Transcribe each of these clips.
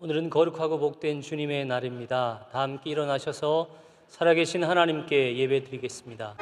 오늘은 거룩하고 복된 주님의 날입니다. 다 함께 일어나셔서 살아계신 하나님께 예배드리겠습니다.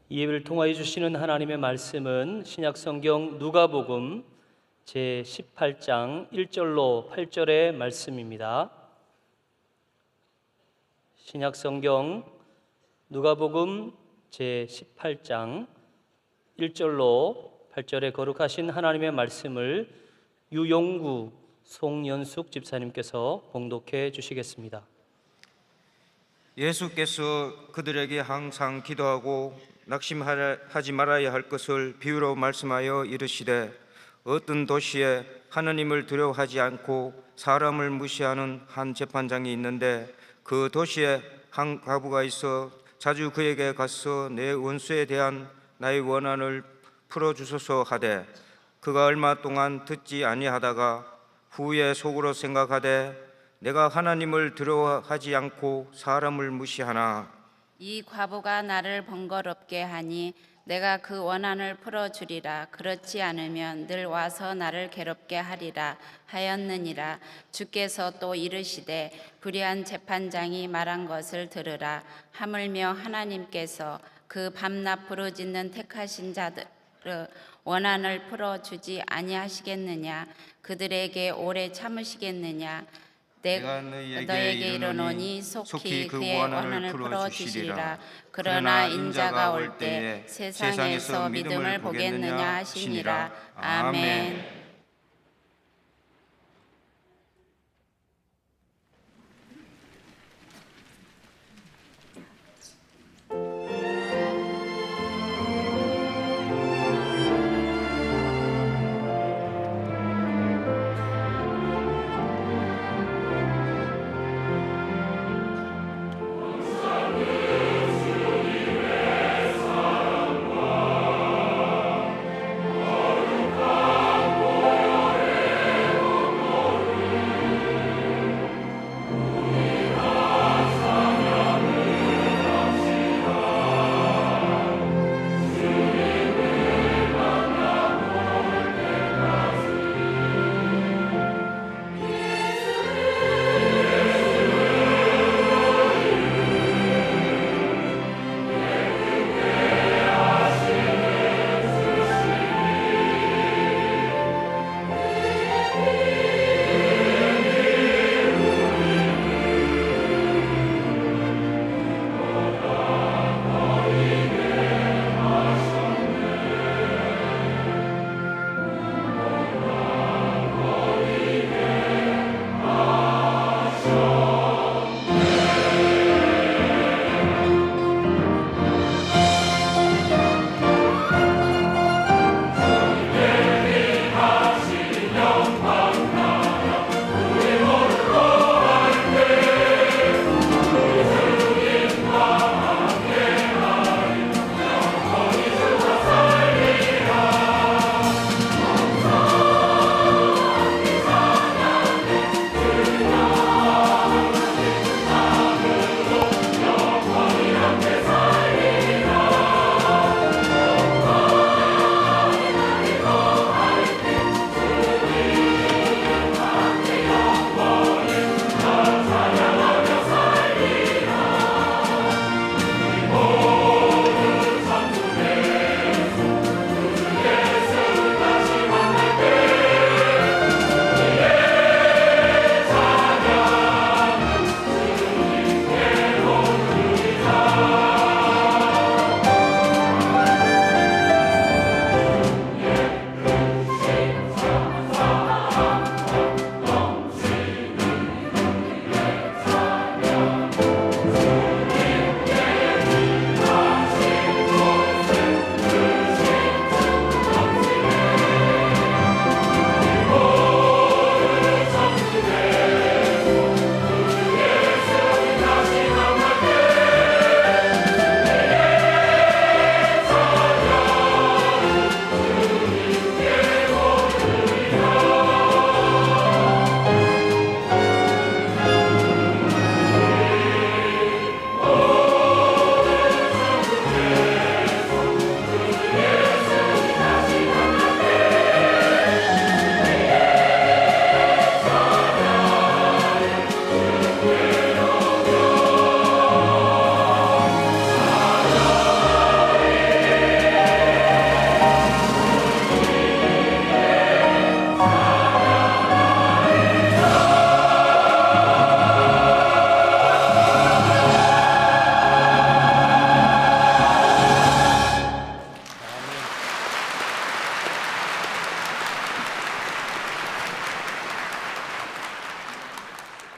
이 예배를 통하여 주시는 하나님의 말씀은 신약성경 누가복음 제18장 1절로 8절의 말씀입니다. 신약성경 누가복음 제18장 1절로 8절의 거룩하신 하나님의 말씀을 유용구 송연숙 집사님께서 봉독해 주시겠습니다. 예수께서 그들에게 항상 기도하고 낙심하지 말아야 할 것을 비유로 말씀하여 이르시되, 어떤 도시에 하느님을 두려워하지 않고 사람을 무시하는 한 재판장이 있는데, 그 도시에 한 과부가 있어 자주 그에게 가서 내 원수에 대한 나의 원한을 풀어주소서 하되, 그가 얼마 동안 듣지 아니하다가 후에 속으로 생각하되, 내가 하나님을 두려워하지 않고 사람을 무시하나 이 과부가 나를 번거롭게 하니 내가 그 원한을 풀어주리라. 그렇지 않으면 늘 와서 나를 괴롭게 하리라 하였느니라. 주께서 또 이르시되, 불의한 재판장이 말한 것을 들으라. 하물며 하나님께서 그 밤낮 부르짖는 택하신 자들의 원한을 풀어주지 아니하시겠느냐? 그들에게 오래 참으시겠느냐? 내가 너에게 이르노니 속히 그의 원한을 풀어주시리라. 그러나 인자가 올 때에 세상에서 믿음을 보겠느냐 하시니라. 아멘.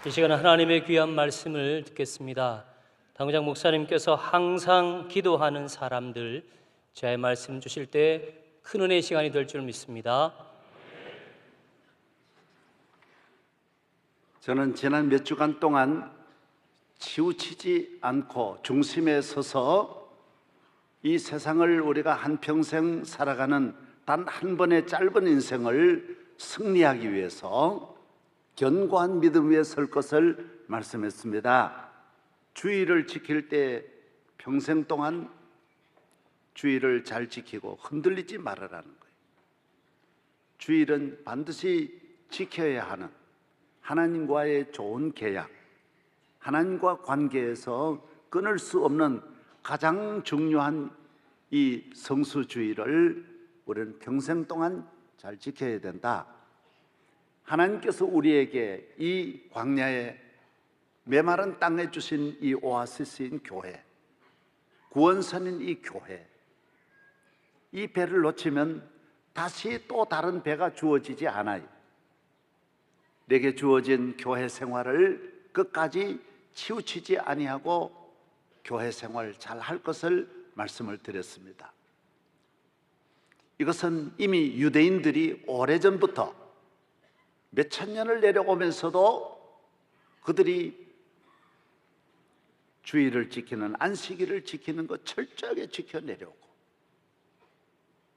이 시간 하나님의 귀한 말씀을 듣겠습니다. 당장 목사님께서 항상 기도하는 사람들, 제 말씀 주실 때 큰 은혜의 시간이 될 줄 믿습니다. 저는 지난 몇 주간 동안 치우치지 않고 중심에 서서 이 세상을 우리가 한평생 살아가는 단 한 번의 짧은 인생을 승리하기 위해서 견고한 믿음 위에 설 것을 말씀했습니다. 주의를 지킬 때 평생 동안 주의를 잘 지키고 흔들리지 말아라는 거예요. 주의는 반드시 지켜야 하는 하나님과의 좋은 계약, 하나님과 관계에서 끊을 수 없는 가장 중요한 이 성수주의를 우리는 평생 동안 잘 지켜야 된다. 하나님께서 우리에게 이 광야에 메마른 땅에 주신 이 오아시스인 교회, 구원선인 이 교회, 이 배를 놓치면 다시 또 다른 배가 주어지지 않아요. 내게 주어진 교회 생활을 끝까지 치우치지 아니하고 교회 생활 잘 할 것을 말씀을 드렸습니다. 이것은 이미 유대인들이 오래전부터 몇천 년을 내려오면서도 그들이 주의를 지키는, 안식일을 지키는 것 철저하게 지켜내려오고,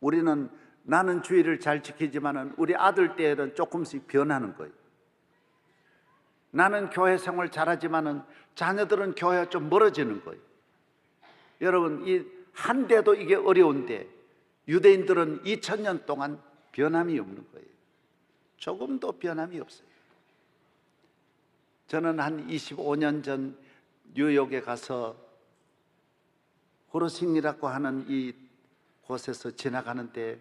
우리는 나는 주의를 잘 지키지만은 우리 아들 때에는 조금씩 변하는 거예요. 나는 교회 생활 잘하지만은 자녀들은 교회와 좀 멀어지는 거예요. 여러분, 이 한데도 이게 어려운데 유대인들은 2000년 동안 변함이 없는 거예요. 조금도 변함이 없어요. 저는 한 25년 전 뉴욕에 가서 호러싱이라고 하는 이 곳에서 지나가는데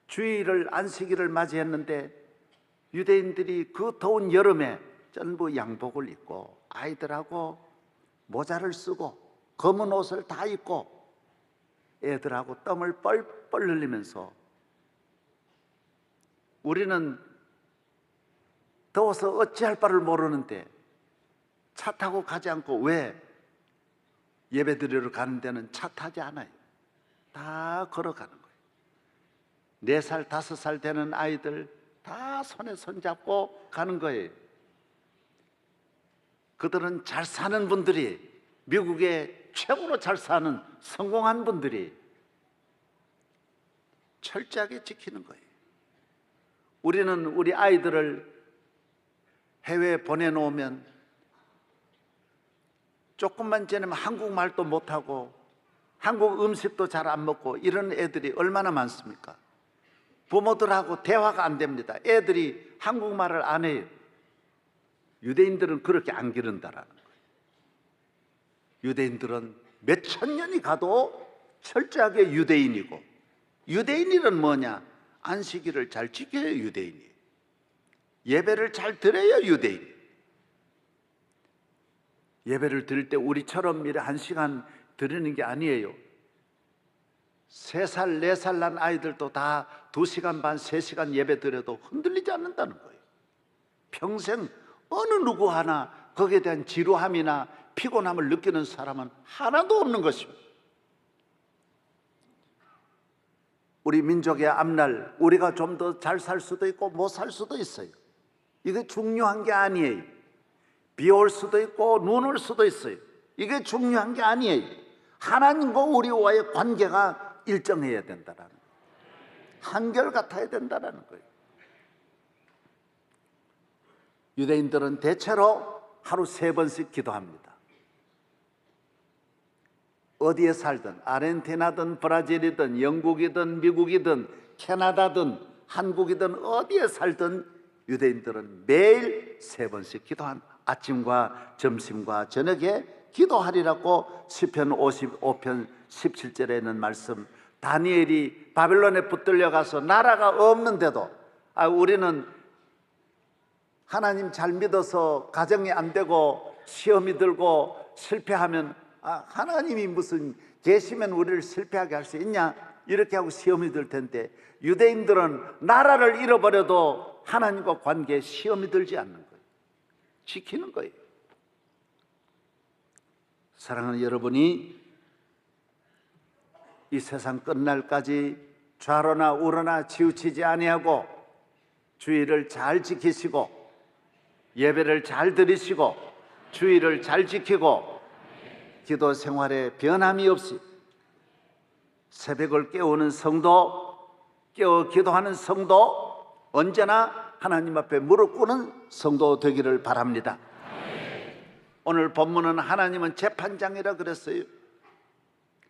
주일을, 안식일을 맞이했는데 유대인들이 그 더운 여름에 전부 양복을 입고 아이들하고 모자를 쓰고 검은 옷을 다 입고 애들하고 땀을 뻘뻘 흘리면서, 우리는 더워서 어찌할 바를 모르는데 차 타고 가지 않고, 왜? 예배드리러 가는 데는 차 타지 않아요. 다 걸어가는 거예요. 4살, 5살 되는 아이들 다 손에 손잡고 가는 거예요. 그들은 잘 사는 분들이, 미국에 최고로 잘 사는 성공한 분들이 철저하게 지키는 거예요. 우리는 우리 아이들을 해외에 보내놓으면 조금만 지나면 한국말도 못하고 한국 음식도 잘 안 먹고 이런 애들이 얼마나 많습니까? 부모들하고 대화가 안 됩니다. 애들이 한국말을 안 해요. 유대인들은 그렇게 안 기른다라는 거예요. 유대인들은 몇천 년이 가도 철저하게 유대인이고, 유대인이란 뭐냐? 안식일을 잘 지켜야 유대인이에요. 예배를 잘 드려야 유대인. 예배를 드릴 때 우리처럼 이렇게 1시간 드리는 게 아니에요. 3살, 4살 난 아이들도 다 2시간 반, 3시간 예배 드려도 흔들리지 않는다는 거예요. 평생 어느 누구 하나 거기에 대한 지루함이나 피곤함을 느끼는 사람은 하나도 없는 것입니다. 우리 민족의 앞날, 우리가 좀 더 잘 살 수도 있고 못 살 수도 있어요. 이게 중요한 게 아니에요. 비 올 수도 있고 눈 올 수도 있어요. 이게 중요한 게 아니에요. 하나님과 우리와의 관계가 일정해야 된다라는 거예요. 한결같아야 된다라는 거예요. 유대인들은 대체로 하루 3번씩 기도합니다. 어디에 살든, 아르헨티나든 브라질이든 영국이든 미국이든 캐나다든 한국이든 어디에 살든 유대인들은 매일 3번씩 기도한, 아침과 점심과 저녁에 기도하리라고 시편 55편 17절에 있는 말씀, 다니엘이 바벨론에 붙들려 가서 나라가 없는데도 우리는 하나님 잘 믿어서 가정이 안 되고 시험이 들고 실패하면 하나님이 무슨 계시면 우리를 실패하게 할 수 있냐, 이렇게 하고 시험이 들 텐데, 유대인들은 나라를 잃어버려도 하나님과 관계에 시험이 들지 않는 거예요. 지키는 거예요. 사랑하는 여러분이 이 세상 끝날까지 좌로나 우로나 치우치지 아니하고 주의를 잘 지키시고 예배를 잘 드리시고 주의를 잘 지키고 기도 생활에 변함이 없이 새벽을 깨우는 성도, 깨어 기도하는 성도, 언제나 하나님 앞에 무릎 꿇는 성도 되기를 바랍니다. 오늘 본문은 하나님은 재판장이라 그랬어요.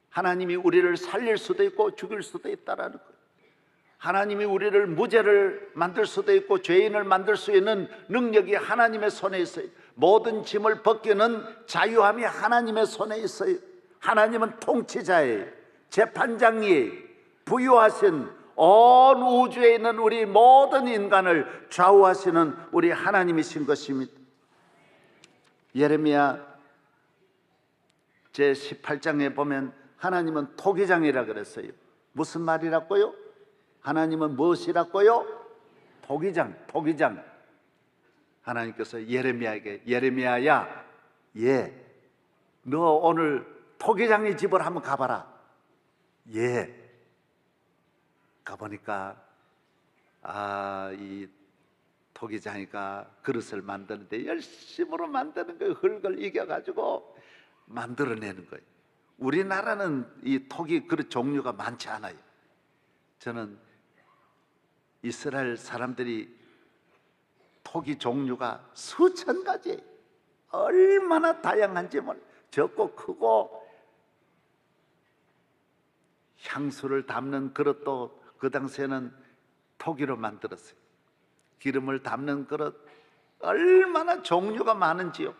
하나님이 우리를 살릴 수도 있고 죽일 수도 있다라는 거예요. 하나님이 우리를 무죄를 만들 수도 있고 죄인을 만들 수 있는 능력이 하나님의 손에 있어요. 모든 짐을 벗기는 자유함이 하나님의 손에 있어요. 하나님은 통치자예요. 재판장이 부유하신 온 우주에 있는 우리 모든 인간을 좌우하시는 우리 하나님이신 것입니다. 예레미야 제18장에 보면 하나님은 토기장이라 그랬어요. 무슨 말이라고요? 하나님은 무엇이라고요? 토기장. 하나님께서 예레미야에게, 예레미야야, 너 오늘 토기장의 집을 한번 가봐라. 가보니까 이 토기장이가 그릇을 만드는데 열심으로 만드는 거예요. 흙을 이겨가지고 만들어내는 거예요. 우리나라는 이 토기 그릇 종류가 많지 않아요. 저는 이스라엘 사람들이 토기 종류가 수천 가지, 얼마나 다양한지 몰라요. 적고 크고, 향수를 담는 그릇도 그 당시에는 토기로 만들었어요. 기름을 담는 그릇, 얼마나 종류가 많은지요.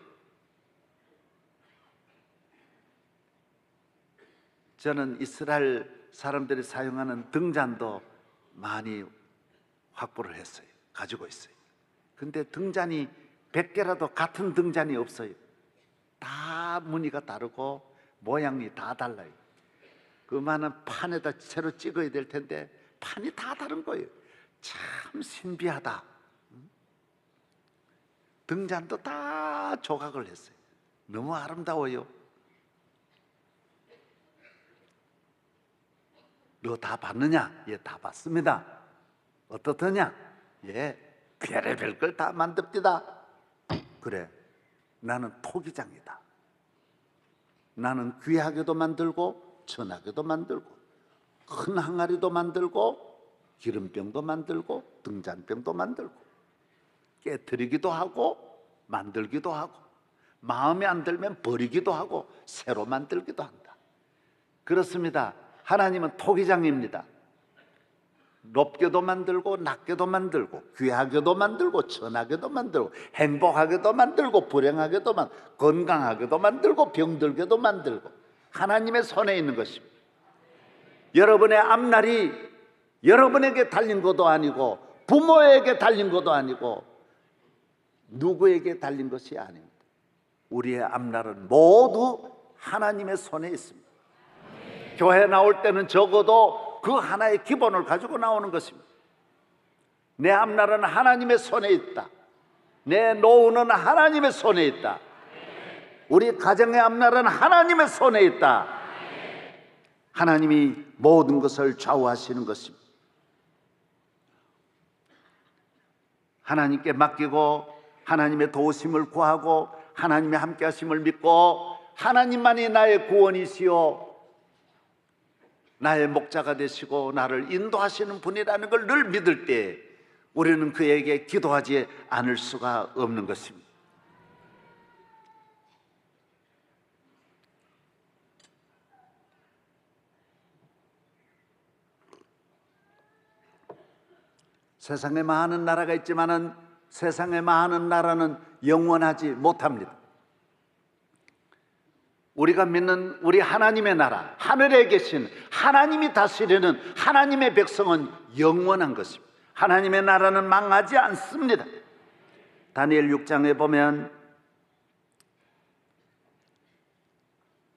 저는 이스라엘 사람들이 사용하는 등잔도 많이 확보를 했어요. 가지고 있어요. 근데 등잔이 100개라도 같은 등잔이 없어요. 다 무늬가 다르고 모양이 다 달라요. 그 많은 판에다 새로 찍어야 될 텐데 판이 다 다른 거예요. 참 신비하다. 등잔도 다 조각을 했어요. 너무 아름다워요. 너 다 봤느냐? 예, 다 봤습니다. 어떻더냐? 예, 별의별 걸 다 만듭니다. 그래, 나는 토기장이다. 나는 귀하게도 만들고 천하게도 만들고 큰 항아리도 만들고 기름병도 만들고 등잔병도 만들고 깨트리기도 하고 만들기도 하고 마음에 안 들면 버리기도 하고 새로 만들기도 한다. 그렇습니다. 하나님은 토기장입니다. 높게도 만들고 낮게도 만들고 귀하게도 만들고 천하게도 만들고 행복하게도 만들고 불행하게도 만들고 건강하게도 만들고 병들게도 만들고 하나님의 손에 있는 것입니다. 여러분의 앞날이 여러분에게 달린 것도 아니고 부모에게 달린 것도 아니고 누구에게 달린 것이 아닙니다. 우리의 앞날은 모두 하나님의 손에 있습니다. 교회 나올 때는 적어도 그 하나의 기본을 가지고 나오는 것입니다. 내 앞날은 하나님의 손에 있다. 내 노후는 하나님의 손에 있다. 우리 가정의 앞날은 하나님의 손에 있다. 하나님이 모든 것을 좌우하시는 것입니다. 하나님께 맡기고 하나님의 도우심을 구하고 하나님의 함께 하심을 믿고 하나님만이 나의 구원이시요 나의 목자가 되시고 나를 인도하시는 분이라는 걸 늘 믿을 때 우리는 그에게 기도하지 않을 수가 없는 것입니다. 세상에 많은 나라가 있지만은 세상에 많은 나라는 영원하지 못합니다. 우리가 믿는 우리 하나님의 나라, 하늘에 계신 하나님이 다스리는 하나님의 백성은 영원한 것입니다. 하나님의 나라는 망하지 않습니다. 다니엘 6장에 보면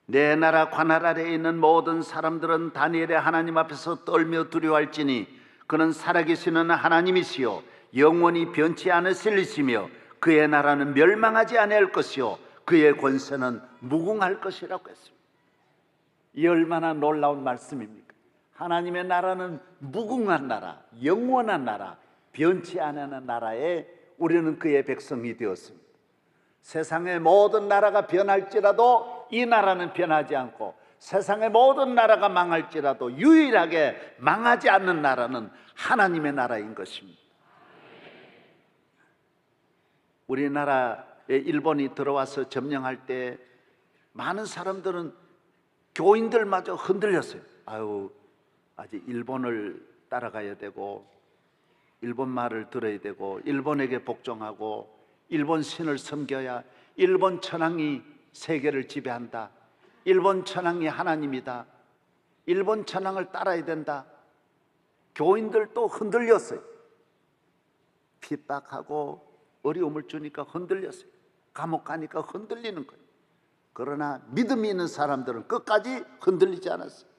내 나라 관할 아래에 있는 모든 사람들은 다니엘의 하나님 앞에서 떨며 두려워할지니 그는 살아계시는 하나님이시요 영원히 변치 않으실 이시며 그의 나라는 멸망하지 아니할 것이요 그의 권세는 무궁할 것이라고 했습니다. 이 얼마나 놀라운 말씀입니까? 하나님의 나라는 무궁한 나라, 영원한 나라, 변치 않는 나라에 우리는 그의 백성이 되었습니다. 세상의 모든 나라가 변할지라도 이 나라는 변하지 않고, 세상의 모든 나라가 망할지라도 유일하게 망하지 않는 나라는 하나님의 나라인 것입니다. 우리나라에 일본이 들어와서 점령할 때 많은 사람들은, 교인들마저 흔들렸어요. 아유, 아직 일본을 따라가야 되고, 일본 말을 들어야 되고, 일본에게 복종하고, 일본 신을 섬겨야 일본 천황이 세계를 지배한다, 일본 천황이 하나님이다, 일본 천황을 따라야 된다. 교인들도 흔들렸어요. 핍박하고 어려움을 주니까 흔들렸어요. 감옥 가니까 흔들리는 거예요. 그러나 믿음이 있는 사람들은 끝까지 흔들리지 않았어요.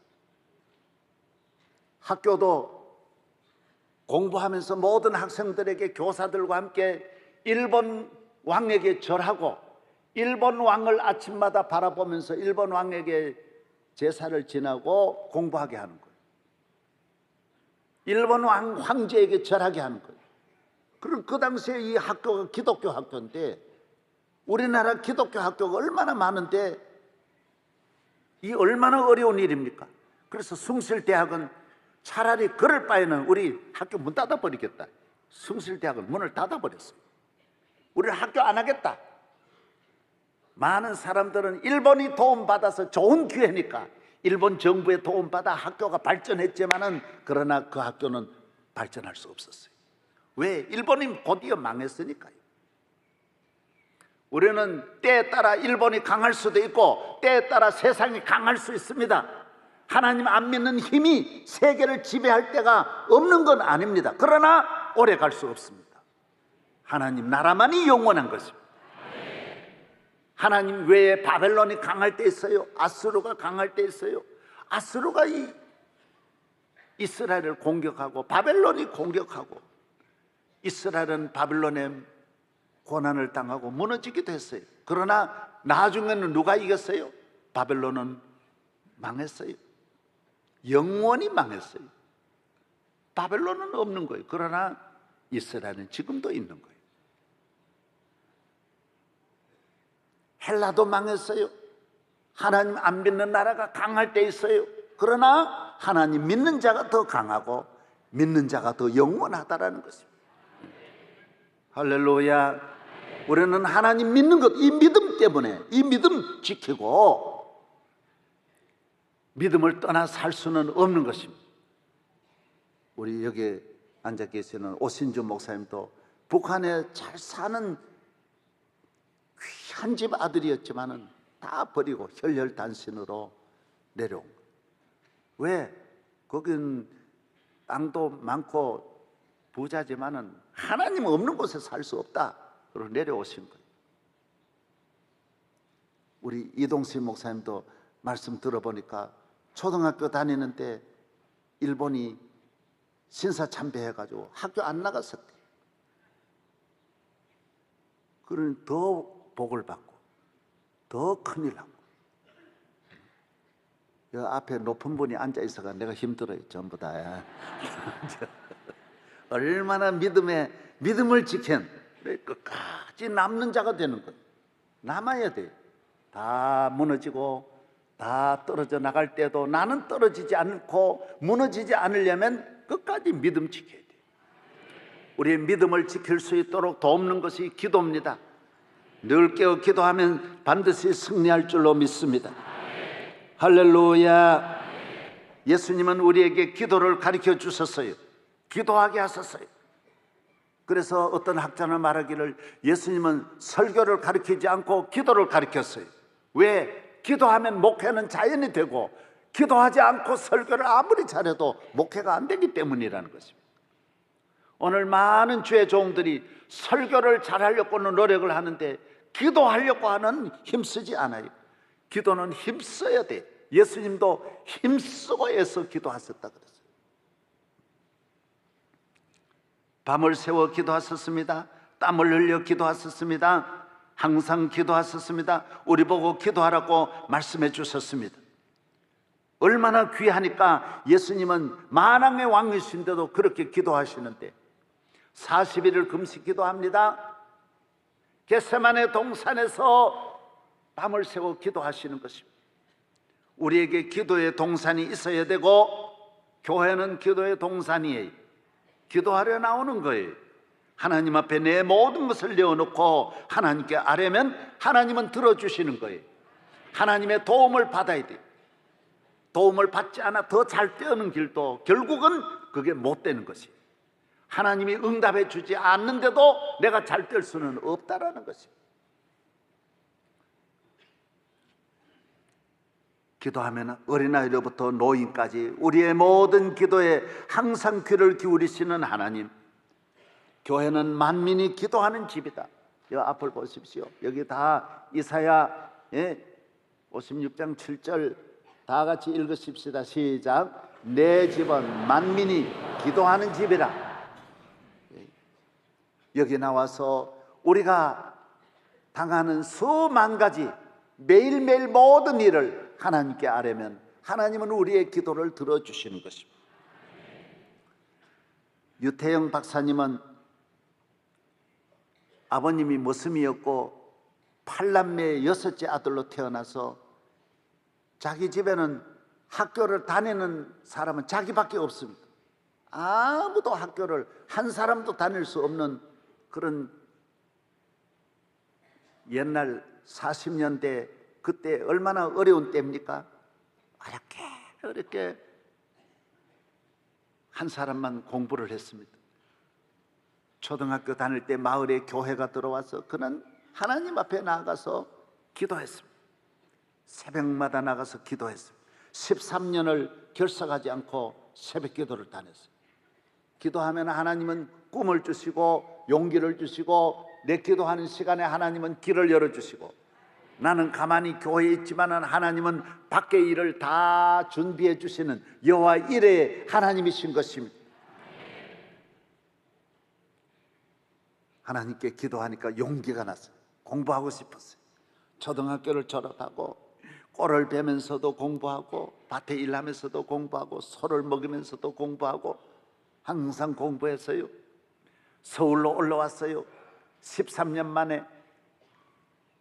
학교도 공부하면서 모든 학생들에게 교사들과 함께 일본 왕에게 절하고, 일본 왕을 아침마다 바라보면서 일본 왕에게 제사를 지내고 공부하게 하는 거예요. 일본 황제에게 절하게 하는 거예요. 그럼 그 당시에 이 학교가 기독교 학교인데, 우리나라 기독교 학교가 얼마나 많은데 이 얼마나 어려운 일입니까? 그래서 숭실대학은 차라리 그럴 바에는 우리 학교 문 닫아버리겠다. 숭실대학은 문을 닫아버렸어요. 우리는 학교 안 하겠다. 많은 사람들은 일본이 도움받아서 좋은 기회니까 일본 정부의 도움받아 학교가 발전했지만은, 그러나 그 학교는 발전할 수 없었어요. 왜? 일본이 곧이어 망했으니까요. 우리는 때에 따라 일본이 강할 수도 있고 때에 따라 세상이 강할 수 있습니다. 하나님 안 믿는 힘이 세계를 지배할 때가 없는 건 아닙니다. 그러나 오래 갈 수 없습니다. 하나님 나라만이 영원한 것입니다. 하나님 외에 바벨론이 강할 때 있어요. 아수르가 강할 때 있어요. 아수르가 이스라엘을 공격하고 바벨론이 공격하고, 이스라엘은 바벨론의 고난을 당하고 무너지기도 했어요. 그러나 나중에는 누가 이겼어요? 바벨론은 망했어요. 영원히 망했어요. 바벨론은 없는 거예요. 그러나 이스라엘은 지금도 있는 거예요. 헬라도 망했어요. 하나님 안 믿는 나라가 강할 때 있어요. 그러나 하나님 믿는 자가 더 강하고 믿는 자가 더 영원하다라는 것입니다. 할렐루야. 우리는 하나님 믿는 것, 이 믿음 때문에, 이 믿음 지키고 믿음을 떠나 살 수는 없는 것입니다. 우리 여기 앉아 계시는 오신주 목사님도 북한에 잘 사는 귀한 집 아들이었지만은 다 버리고 혈혈단신으로 내려온 거예요. 왜? 거긴 땅도 많고 부자지만은 하나님 없는 곳에 살 수 없다. 그러고 내려오신 거예요. 우리 이동수 목사님도 말씀 들어보니까 초등학교 다니는데 일본이 신사참배해가지고 학교 안 나갔었대. 그러니 더 복을 받고 더 큰일 나고. 여 앞에 높은 분이 앉아 있어가 내가 힘들어요. 전부 다. 얼마나 믿음을 지킨 끝까지 남는 자가 되는 거예요. 남아야 돼요. 다 무너지고 다 떨어져 나갈 때도 나는 떨어지지 않고 무너지지 않으려면 끝까지 믿음 지켜야 돼요. 우리의 믿음을 지킬 수 있도록 돕는 것이 기도입니다. 늘 깨어 기도하면 반드시 승리할 줄로 믿습니다. 할렐루야. 예수님은 우리에게 기도를 가르쳐 주셨어요. 기도하게 하셨어요. 그래서 어떤 학자는 말하기를 예수님은 설교를 가르치지 않고 기도를 가르쳤어요. 왜? 기도하면 목회는 자연이 되고 기도하지 않고 설교를 아무리 잘해도 목회가 안 되기 때문이라는 것입니다. 오늘 많은 주의 종들이 설교를 잘하려고는 노력을 하는데 기도하려고 하는 힘쓰지 않아요. 기도는 힘써야 돼. 예수님도 힘쓰고 애써 기도하셨다 그랬어요. 밤을 새워 기도하셨습니다. 땀을 흘려 기도하셨습니다. 항상 기도하셨습니다. 우리 보고 기도하라고 말씀해 주셨습니다. 얼마나 귀하니까 예수님은 만왕의 왕이신데도 그렇게 기도하시는데 40일을 금식 기도합니다. 겟세마네 동산에서 밤을 새고 기도하시는 것입니다. 우리에게 기도의 동산이 있어야 되고 교회는 기도의 동산이에요. 기도하려 나오는 거예요. 하나님 앞에 내 모든 것을 내어놓고 하나님께 아뢰면 하나님은 들어주시는 거예요. 하나님의 도움을 받아야 돼요. 도움을 받지 않아 더 잘 되는 길도 결국은 그게 못 되는 것이에요. 하나님이 응답해 주지 않는데도 내가 잘 될 수는 없다라는 것이에요. 기도하면 어린아이로부터 노인까지 우리의 모든 기도에 항상 귀를 기울이시는 하나님. 교회는 만민이 기도하는 집이다. 여 앞을 보십시오. 여기 다 이사야 56장 7절 다 같이 읽으십시다. 시작. 내 집은 만민이 기도하는 집이라. 여기 나와서 우리가 당하는 수만 가지 매일매일 모든 일을 하나님께 아뢰면 하나님은 우리의 기도를 들어주시는 것입니다. 유태영 박사님은 아버님이 머슴이었고 8남매의 6째 아들로 태어나서 자기 집에는 학교를 다니는 사람은 자기밖에 없습니다. 아무도 학교를 한 사람도 다닐 수 없는 그런 옛날 40년대 그때 얼마나 어려운 때입니까? 어렵게 한 사람만 공부를 했습니다. 초등학교 다닐 때 마을에 교회가 들어와서 그는 하나님 앞에 나가서 기도했습니다. 새벽마다 나가서 기도했습니다. 13년을 결석하지 않고 새벽 기도를 다녔어요. 기도하면 하나님은 꿈을 주시고 용기를 주시고 내 기도하는 시간에 하나님은 길을 열어주시고 나는 가만히 교회에 있지만 하나님은 밖의 일을 다 준비해 주시는 여호와 이레의 하나님이신 것입니다. 하나님께 기도하니까 용기가 났어요. 공부하고 싶었어요. 초등학교를 졸업하고 꼴을 베면서도 공부하고 밭에 일하면서도 공부하고 소를 먹이면서도 공부하고 항상 공부했어요. 서울로 올라왔어요. 13년 만에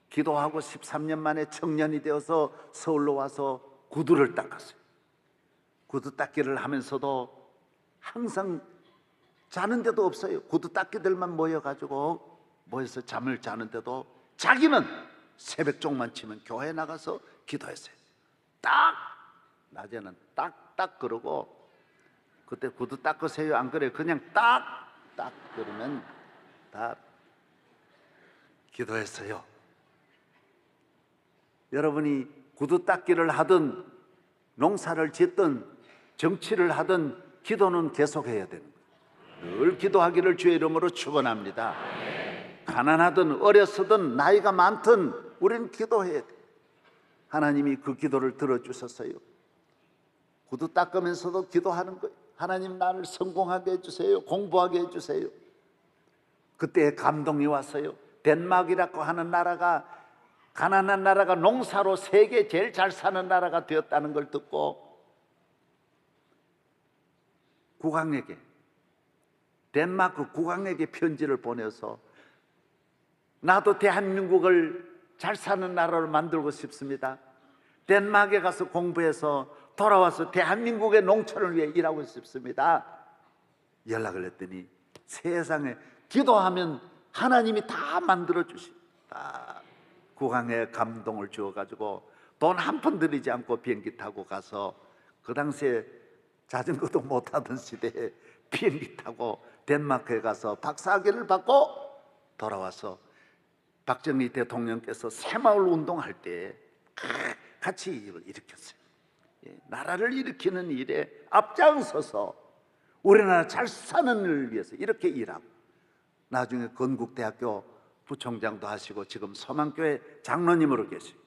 기도하고 13년 만에 청년이 되어서 서울로 와서 구두를 닦았어요. 구두 닦기를 하면서도 항상 자는 데도 없어요. 구두 닦기들만 모여서 잠을 자는데도 자기는 새벽 종만 치면 교회에 나가서 기도했어요. 딱 낮에는 딱딱 그러고 그때 구두 닦으세요 안 그래요? 그냥 딱 그러면 다 기도했어요. 여러분이 구두 닦기를 하든 농사를 짓든 정치를 하든 기도는 계속해야 되는 거예요. 늘 기도하기를 주의 이름으로 축원합니다. 가난하든 어렸든 나이가 많든 우리는 기도해야 돼. 하나님이 그 기도를 들어주셨어요. 구두 닦으면서도 기도하는 거예요. 하나님 나를 성공하게 해주세요. 공부하게 해주세요. 그때 감동이 왔어요. 덴마크라고 하는 나라가 가난한 나라가 농사로 세계 제일 잘 사는 나라가 되었다는 걸 듣고 국왕에게 덴마크 국왕에게 편지를 보내서 나도 대한민국을 잘 사는 나라로 만들고 싶습니다. 덴마크에 가서 공부해서 돌아와서 대한민국의 농촌을 위해 일하고 싶습니다. 연락을 했더니 세상에 기도하면 하나님이 다 만들어 주십니다. 국왕의 감동을 주어가지고 돈 한 푼 들이지 않고 비행기 타고 가서 그 당시에 자전거도 못 타던 시대에 비행기 타고 덴마크에 가서 박사학위를 받고 돌아와서 박정희 대통령께서 새마을 운동할 때 같이 일을 일으켰어요. 나라를 일으키는 일에 앞장서서 우리나라 잘 사는 일을 위해서 이렇게 일하고 나중에 건국대학교 부총장도 하시고 지금 서만교회 장로님으로 계시고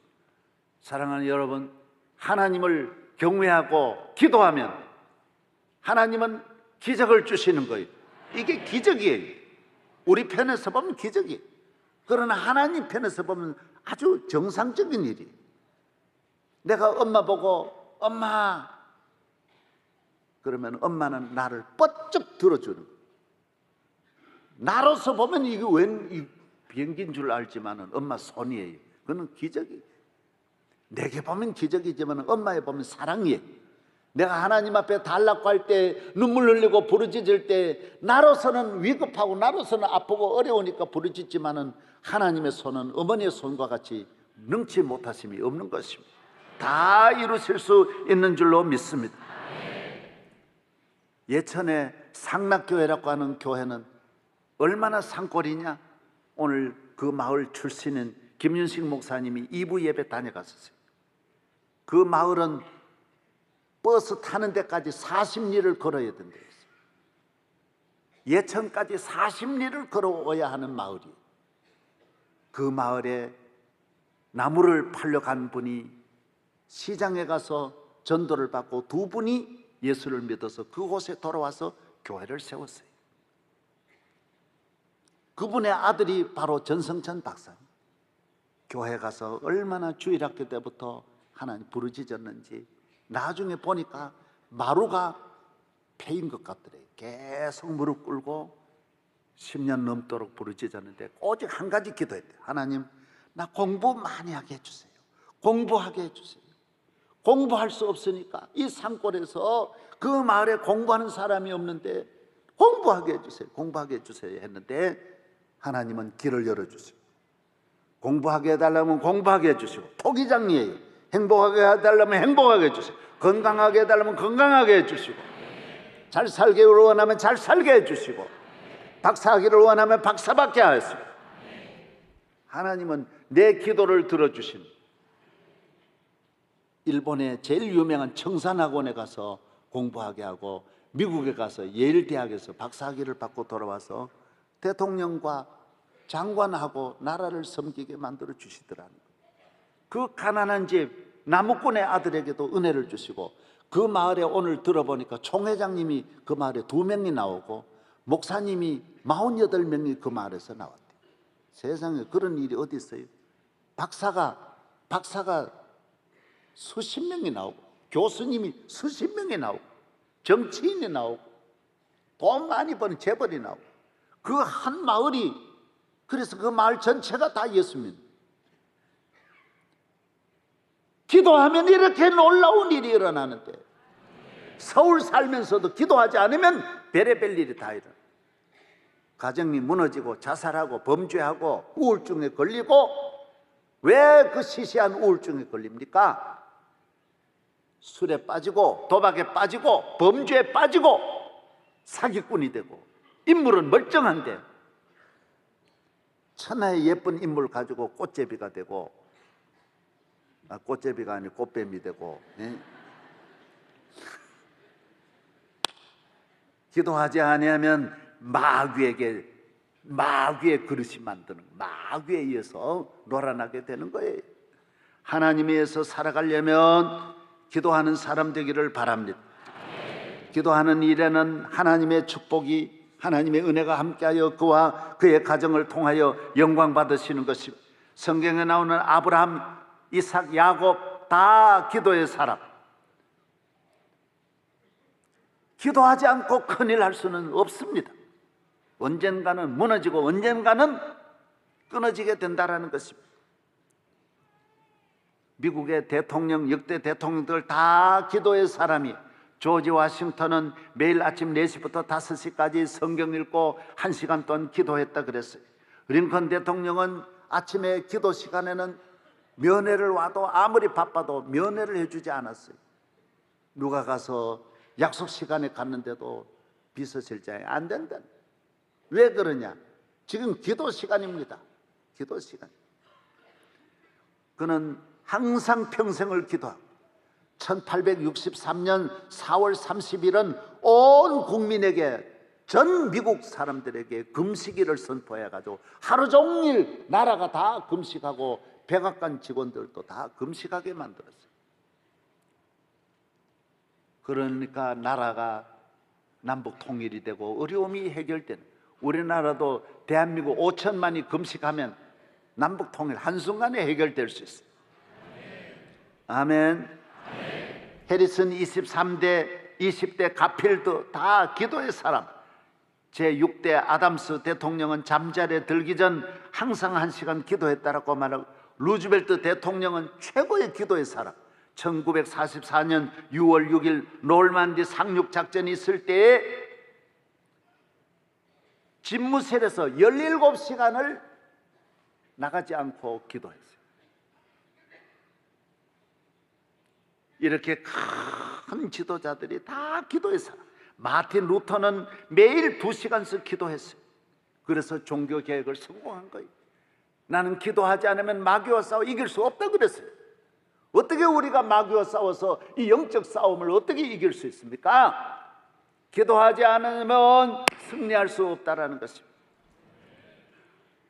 사랑하는 여러분, 하나님을 경외하고 기도하면 하나님은 기적을 주시는 거예요. 이게 기적이에요. 우리 편에서 보면 기적이. 그러나 하나님 편에서 보면 아주 정상적인 일이. 내가 엄마 보고 엄마 그러면 엄마는 나를 뻗쩍 들어주는 거예요. 나로서 보면 이게 웬 비행기인 줄 알지만은 엄마 손이에요. 그건 기적이. 내게 보면 기적이지만 엄마에 보면 사랑이에요. 내가 하나님 앞에 달라고 할 때 눈물 흘리고 부르짖을 때 나로서는 위급하고 나로서는 아프고 어려우니까 부르짖지만은 하나님의 손은 어머니의 손과 같이 능치 못하심이 없는 것입니다. 다 이루실 수 있는 줄로 믿습니다. 예천에 상락교회라고 하는 교회는 얼마나 산골이냐. 오늘 그 마을 출신인 김윤식 목사님이 2부 예배 다녀갔었어요. 그 마을은 버스 타는 데까지 40리를 걸어야 된대요. 예천까지 40리를 걸어오야 하는 마을이에요. 그 마을에 나무를 팔러 간 분이 시장에 가서 전도를 받고 두 분이 예수를 믿어서 그곳에 돌아와서 교회를 세웠어요. 그분의 아들이 바로 전성천 박사님. 교회 가서 얼마나 주일학교 때부터 하나님 부르짖었는지 나중에 보니까 마루가 패인 것 같더래요. 계속 무릎 꿇고 10년 넘도록 부르짖었는데 오직 한 가지 기도했대요. 하나님, 나 공부 많이 하게 해주세요. 공부하게 해주세요. 공부할 수 없으니까 이 산골에서 그 마을에 공부하는 사람이 없는데 공부하게 해주세요. 공부하게 해주세요 했는데 하나님은 길을 열어주세요. 공부하게 해달라면 공부하게 해주시고, 토기장이에요. 행복하게 해달라면 행복하게 해주세요. 건강하게 해달라면 건강하게 해주시고, 잘 살기를 원하면 잘 살게 해주시고, 박사하기를 원하면 박사받게 하시고. 하나님은 내 기도를 들어주신 일본의 제일 유명한 청산학원에 가서 공부하게 하고 미국에 가서 예일 대학에서 박사학위를 받고 돌아와서 대통령과 장관하고 나라를 섬기게 만들어 주시더라는 거예요. 그 가난한 집 나무꾼의 아들에게도 은혜를 주시고, 그 마을에 오늘 들어보니까 총회장님이 그 마을에 2명이 나오고 목사님이 48명이 그 마을에서 나왔대요. 세상에 그런 일이 어디 있어요? 박사가 수십 명이 나오고, 교수님이 수십 명이 나오고, 정치인이 나오고, 돈 많이 버는 재벌이 나오고, 그 한 마을이, 그래서 그 마을 전체가 다 예수 믿는. 기도하면 이렇게 놀라운 일이 일어나는데 서울 살면서도 기도하지 않으면 별의별 일이 다 일어나. 가정이 무너지고 자살하고 범죄하고 우울증에 걸리고. 왜 그 시시한 우울증에 걸립니까? 술에 빠지고 도박에 빠지고 범죄에 빠지고 사기꾼이 되고. 인물은 멀쩡한데 천하의 예쁜 인물 가지고 꽃제비가 되고, 꽃제비가 아니고 꽃뱀이 되고, 기도하지 아니하면 마귀의 그릇이 만드는, 마귀에 의해서 놀아나게 되는 거예요. 하나님에 의해서 살아가려면 기도하는 사람 되기를 바랍니다. 기도하는 일에는 하나님의 축복이, 하나님의 은혜가 함께하여 그와 그의 가정을 통하여 영광 받으시는 것입니다. 성경에 나오는 아브라함, 이삭, 야곱 다 기도의 사람. 기도하지 않고 큰일 할 수는 없습니다. 언젠가는 무너지고 언젠가는 끊어지게 된다는 것입니다. 미국의 대통령, 역대 대통령들 다 기도의 사람이. 조지 워싱턴은 매일 아침 4시부터 5시까지 성경 읽고 1시간 동안 기도했다 그랬어요. 링컨 대통령은 아침에 기도 시간에는 면회를 와도 아무리 바빠도 면회를 해주지 않았어요. 누가 가서 약속 시간에 갔는데도 비서실장이 안 된다. 왜 그러냐? 지금 기도 시간입니다. 기도 시간. 그는 항상 평생을 기도하고 1863년 4월 30일은 온 국민에게, 전 미국 사람들에게 금식일을 선포해가지고 하루 종일 나라가 다 금식하고 백악관 직원들도 다 금식하게 만들었어요. 그러니까 나라가 남북 통일이 되고 어려움이 해결되는. 우리나라도 대한민국 5천만이 금식하면 남북 통일 한순간에 해결될 수 있어요. 아멘. 해리슨 23대, 20대 가필드 다 기도의 사람. 제6대 아담스 대통령은 잠자리에 들기 전 항상 1시간 기도했다라고 말하고, 루즈벨트 대통령은 최고의 기도의 사람. 1944년 6월 6일 노르만디 상륙 작전이 있을 때에 집무실에서 17시간을 나가지 않고 기도했어요. 이렇게 큰 지도자들이 다 기도의 사람. 마틴 루터는 매일 2시간씩 기도했어요. 그래서 종교 개혁을 성공한 거예요. 나는 기도하지 않으면 마귀와 싸워 이길 수 없다 그랬어요. 어떻게 우리가 마귀와 싸워서 이 영적 싸움을 어떻게 이길 수 있습니까? 기도하지 않으면 승리할 수 없다라는 것입니다.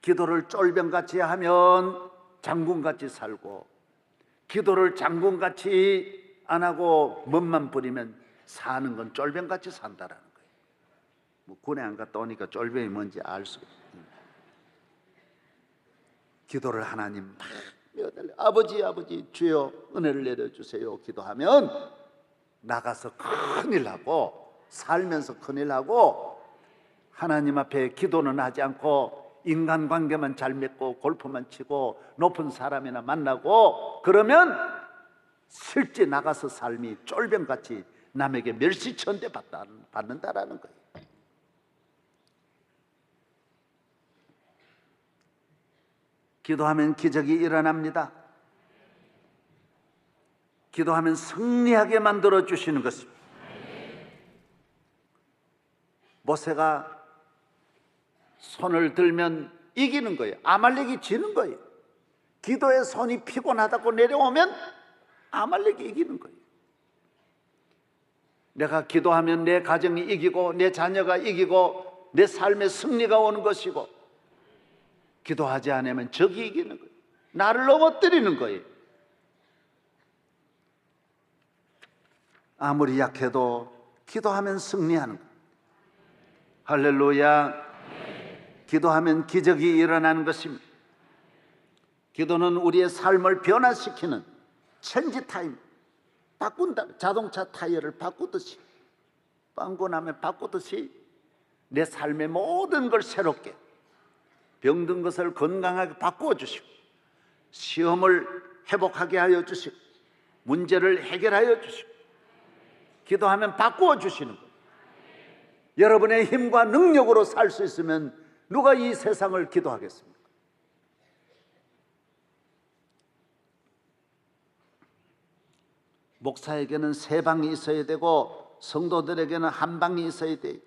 기도를 쫄병같이 하면 장군같이 살고, 기도를 장군같이 안 하고 멋만 부리면 사는 건 쫄병같이 산다라는 거예요. 뭐 군에 안 갔다 오니까 쫄병이 뭔지 알 수 없어요. 기도를 하나님 막 매어달려, 아버지 주여 은혜를 내려주세요 기도하면 나가서 큰일 하고, 살면서 큰일 하고, 하나님 앞에 기도는 하지 않고 인간관계만 잘 맺고 골프만 치고 높은 사람이나 만나고, 그러면 실제 나가서 삶이 쫄병같이 남에게 멸시천대 받는다라는 거예요. 기도하면 기적이 일어납니다. 기도하면 승리하게 만들어 주시는 것입니다. 모세가 손을 들면 이기는 거예요. 아말렉이 지는 거예요. 기도에 손이 피곤하다고 내려오면 아말렉이 이기는 거예요. 내가 기도하면 내 가정이 이기고 내 자녀가 이기고 내 삶에 승리가 오는 것이고, 기도하지 않으면 적이 이기는 거예요. 나를 넘어뜨리는 거예요. 아무리 약해도 기도하면 승리하는 거예요. 할렐루야. 기도하면 기적이 일어나는 것입니다. 기도는 우리의 삶을 변화시키는 체인지 타임, 바꾼다. 자동차 타이어를 바꾸듯이, 빵꾸 나면 바꾸듯이 내 삶의 모든 걸 새롭게, 병든 것을 건강하게 바꾸어 주시고, 시험을 회복하게 하여 주시고, 문제를 해결하여 주시고, 기도하면 바꾸어 주시는 거예요. 여러분의 힘과 능력으로 살 수 있으면 누가 이 세상을 기도하겠습니까? 목사에게는 3방이 있어야 되고 성도들에게는 1방이 있어야 돼요.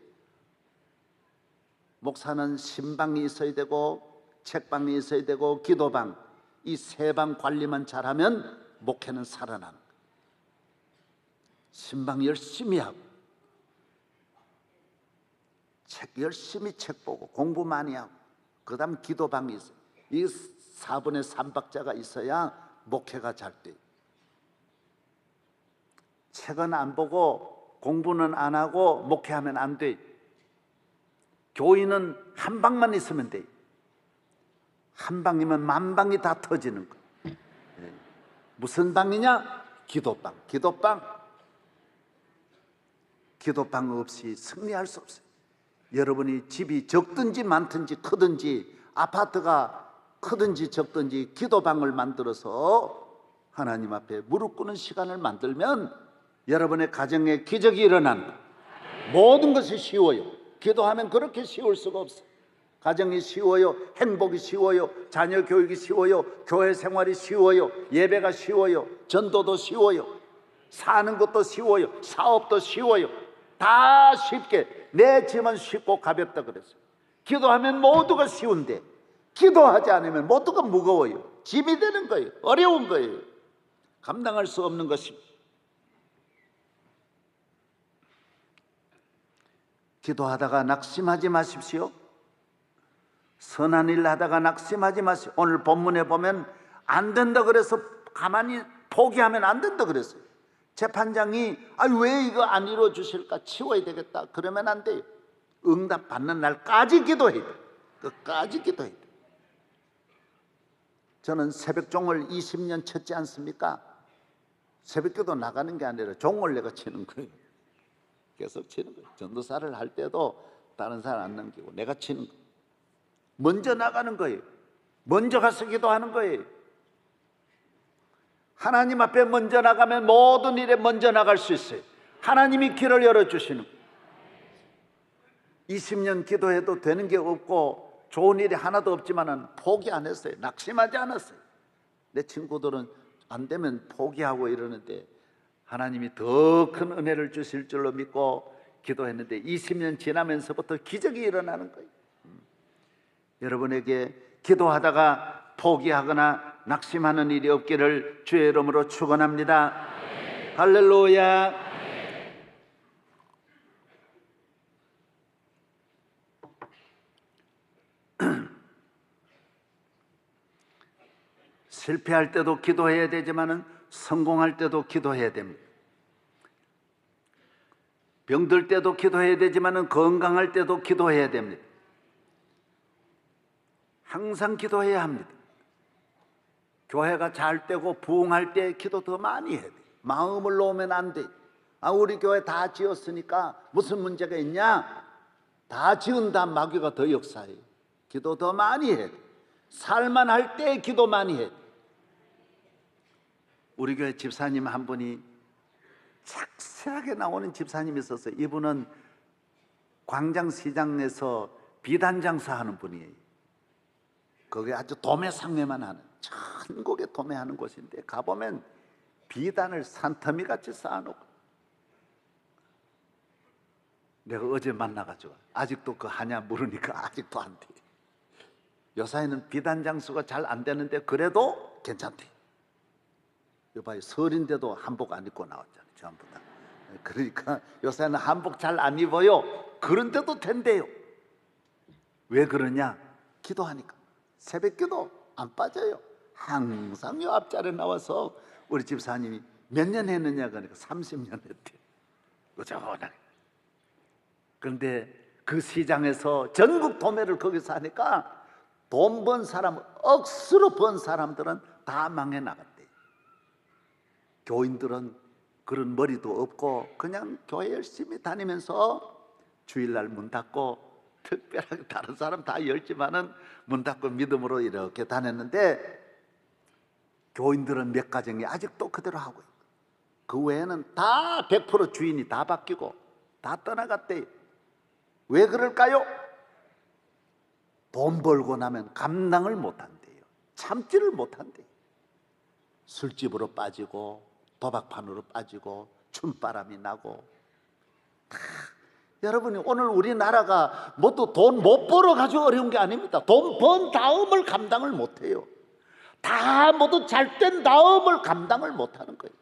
목사는 신방이 있어야 되고 책방이 있어야 되고 기도방, 이 3방 관리만 잘하면 목회는 살아나는 거예요. 신방 열심히 하고, 책 열심히 책 보고 공부 많이 하고, 그 다음 기도방이 있어요. 이 4분의 3박자가 있어야 목회가 잘 돼요. 책은 안 보고 공부는 안 하고 목회하면 안 돼요. 교인은 1방만 있으면 돼요. 1방이면 10,000방이 다 터지는 거예요. 무슨 방이냐? 기도방. 기도방 없이 승리할 수 없어요. 여러분이 집이 적든지 많든지 크든지, 아파트가 크든지 적든지 기도방을 만들어서 하나님 앞에 무릎 꿇는 시간을 만들면 여러분의 가정에 기적이 일어난다. 모든 것이 쉬워요. 기도하면 그렇게 쉬울 수가 없어요. 가정이 쉬워요. 행복이 쉬워요. 자녀 교육이 쉬워요. 교회 생활이 쉬워요. 예배가 쉬워요. 전도도 쉬워요. 사는 것도 쉬워요. 사업도 쉬워요. 다 쉽게, 내 짐은 쉽고 가볍다 그랬어요. 기도하면 모두가 쉬운데 기도하지 않으면 모두가 무거워요. 짐이 되는 거예요. 어려운 거예요. 감당할 수 없는 것입니다. 기도하다가 낙심하지 마십시오. 선한 일 하다가 낙심하지 마십시오. 오늘 본문에 보면 안 된다 그래서 가만히 포기하면 안 된다 그랬어요. 재판장이 왜 이거 안 이루어 주실까, 치워야 되겠다 그러면 안 돼요. 응답 받는 날까지 기도해야 돼. 끝까지 기도해야 돼. 저는 새벽종을 20년 쳤지 않습니까? 새벽기도 나가는 게 아니라 종을 내가 치는 거예요. 계속 치는 거예요. 전도사를 할 때도 다른 사람 안 남기고 내가 치는 거예요. 먼저 나가는 거예요. 먼저 가서 기도하는 거예요. 하나님 앞에 먼저 나가면 모든 일에 먼저 나갈 수 있어요. 하나님이 길을 열어주시는 거예요. 20년 기도해도 되는 게 없고 좋은 일이 하나도 없지만은 포기 안 했어요. 낙심하지 않았어요. 내 친구들은 안 되면 포기하고 이러는데 하나님이 더 큰 은혜를 주실 줄로 믿고 기도했는데 20년 지나면서부터 기적이 일어나는 거예요. 여러분에게 기도하다가 포기하거나 낙심하는 일이 없기를 주의 이름으로 축원합니다. 할렐루야. 실패할 때도 기도해야 되지만은 성공할 때도 기도해야 됩니다. 병들 때도 기도해야 되지만은 건강할 때도 기도해야 됩니다. 항상 기도해야 합니다. 교회가 잘 되고 부흥할 때 기도 더 많이 해야 돼. 마음을 놓으면 안 돼. 우리 교회 다 지었으니까 무슨 문제가 있냐? 다 지은 다음 마귀가 더 역사해. 기도 더 많이 해. 살만할 때 기도 많이 해. 우리 교회 집사님 한 분이 착실하게 나오는 집사님이 있었어요. 이분은 광장시장에서 비단장사 하는 분이에요. 거기 아주 도매상매만 하는, 천국에 도매하는 곳인데 가보면 비단을 산더미 같이 쌓아놓고, 내가 어제 만나가지고 아직도 그 하냐 물으니까 아직도 안 돼. 요사이는 비단 장수가 잘 안 되는데 그래도 괜찮대. 여봐요, 설인데도 한복 안 입고 나왔잖아요, 전부 다. 그러니까 요사이는 한복 잘 안 입어요. 그런데도 된대요. 왜 그러냐? 기도하니까. 새벽기도 안 빠져요. 항상 요 앞자리에 나와서 우리 집사님이 몇 년 했느냐 그러니까 30년 했대요. 꾸준하게. 그런데 그 시장에서 전국 도매를 거기서 하니까 돈 번 사람, 억수로 번 사람들은 다 망해 나갔대요. 교인들은 그런 머리도 없고 그냥 교회 열심히 다니면서 주일날 문 닫고, 특별하게 다른 사람 다 열지만은 문 닫고 믿음으로 이렇게 다녔는데, 교인들은 몇 가정이 아직도 그대로 하고 있고, 그 외에는 다 100% 주인이 다 바뀌고 다 떠나갔대요. 왜 그럴까요? 돈 벌고 나면 감당을 못한대요. 참지를 못한대요. 술집으로 빠지고 도박판으로 빠지고 춤바람이 나고. 여러분이 오늘 우리나라가 모두 돈 못 벌어 가지고 어려운 게 아닙니다. 돈 번 다음을 감당을 못해요. 다 모두 잘 된 다음을 감당을 못하는 거예요.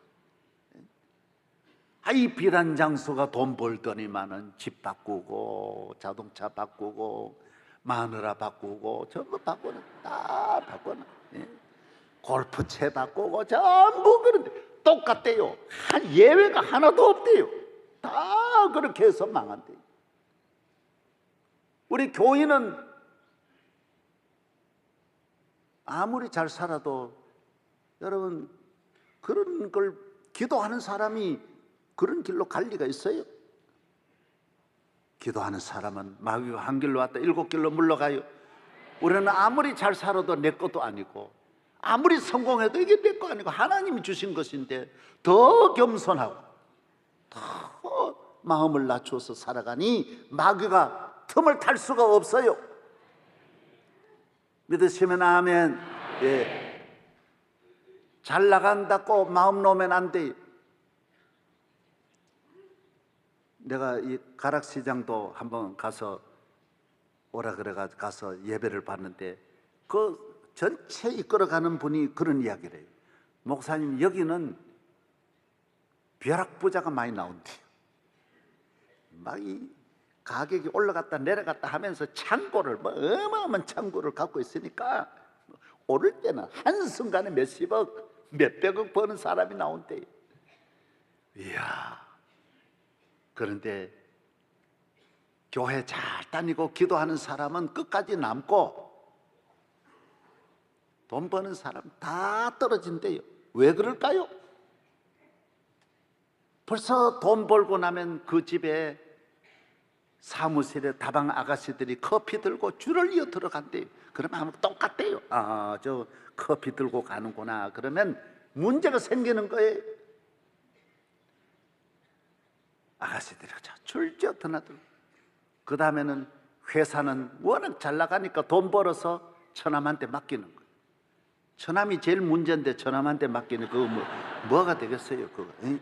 이 비단 장수가 돈 벌더니만은 집 바꾸고 자동차 바꾸고 마누라 바꾸고 전부 바꾸는, 다 바꾸는, 골프채 바꾸고 전부 그런데 똑같대요. 한 예외가 하나도 없대요. 다 그렇게 해서 망한대요. 우리 교인은 아무리 잘 살아도 여러분 그런 걸 기도하는 사람이 그런 길로 갈 리가 있어요? 기도하는 사람은 마귀가 한 길로 왔다 7길로 물러가요. 우리는 아무리 잘 살아도 내 것도 아니고, 아무리 성공해도 이게 내 거 아니고 하나님이 주신 것인데 더 겸손하고 더 마음을 낮춰서 살아가니 마귀가 틈을 탈 수가 없어요. 믿으시면 아멘. 예. 잘 나간다고 마음 놓으면 안 돼요. 내가 이 가락시장도 한번 가서 오라 그래가지고 가서 예배를 봤는데 그 전체 이끌어가는 분이 그런 이야기를 해요. 목사님, 여기는 벼락부자가 많이 나온대요. 막 이 가격이 올라갔다 내려갔다 하면서 창고를, 어마어마한 창고를 갖고 있으니까 오를 때는 한순간에 몇십억, 몇백억 버는 사람이 나온대요. 이야. 그런데 교회 잘 다니고 기도하는 사람은 끝까지 남고 돈 버는 사람 다 떨어진대요. 왜 그럴까요? 벌써 돈 벌고 나면 그 집에 사무실에 다방 아가씨들이 커피 들고 줄을 이어 들어간대요. 그러면 아무 똑같대요. 아, 저 커피 들고 가는구나. 그러면 문제가 생기는 거예요. 아가씨들이 줄지어 드나들고. 그 다음에는 회사는 워낙 잘 나가니까 돈 벌어서 처남한테 맡기는 거예요. 처남이 제일 문제인데 처남한테 맡기는 그거 뭐가 되겠어요? 그거. 응?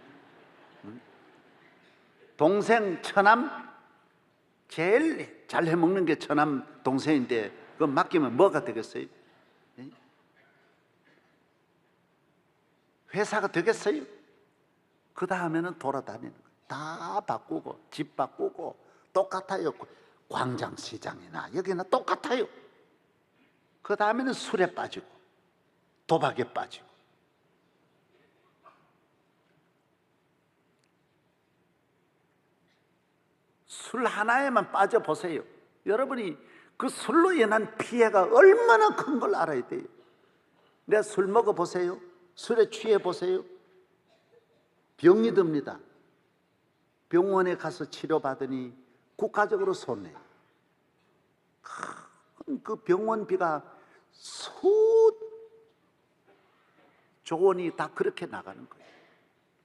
동생 처남 제일 잘 해먹는 게 처남 동생인데 그거 맡기면 뭐가 되겠어요? 응? 회사가 되겠어요? 그 다음에는 돌아다니는 거예요. 다 바꾸고 집 바꾸고 똑같아요. 광장시장이나 여기나 똑같아요. 그 다음에는 술에 빠지고 도박에 빠지고. 술 하나에만 빠져보세요. 여러분이 그 술로 인한 피해가 얼마나 큰 걸 알아야 돼요. 내가 술 먹어보세요. 술에 취해보세요. 병이 듭니다. 병원에 가서 치료받으니 국가적으로 손해요. 그 병원비가 수조원이 다 그렇게 나가는 거예요.